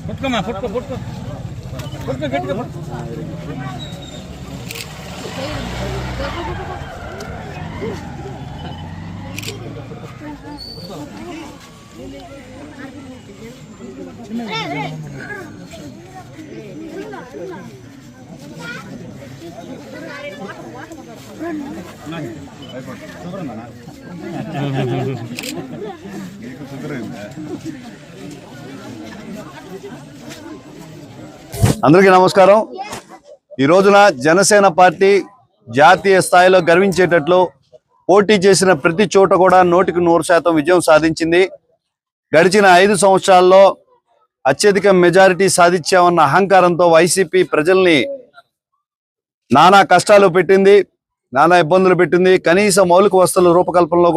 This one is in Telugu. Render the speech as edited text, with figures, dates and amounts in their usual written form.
పుట్టుకోమా పుట్టుకో పుట్టుకో పుట్టుకో గట్టిగా పుట్టుకో. అందరికీ నమస్కారం. ఈ రోజున జనసేన పార్టీ జాతీయ స్థాయిలో గర్వించేటట్లు పోటీ చేసిన ప్రతి చోట కూడా 100% విజయం సాధించింది. గడిచిన 5 సంవత్సరాల్లో అత్యధిక మెజారిటీ సాధించామన్న అహంకారంతో వైసీపీ ప్రజల్ని నానా కష్టాలు పెట్టింది, నానా ఇబ్బందులు పెట్టింది. కనీస మౌలిక వసతుల రూపకల్పనలో కూడా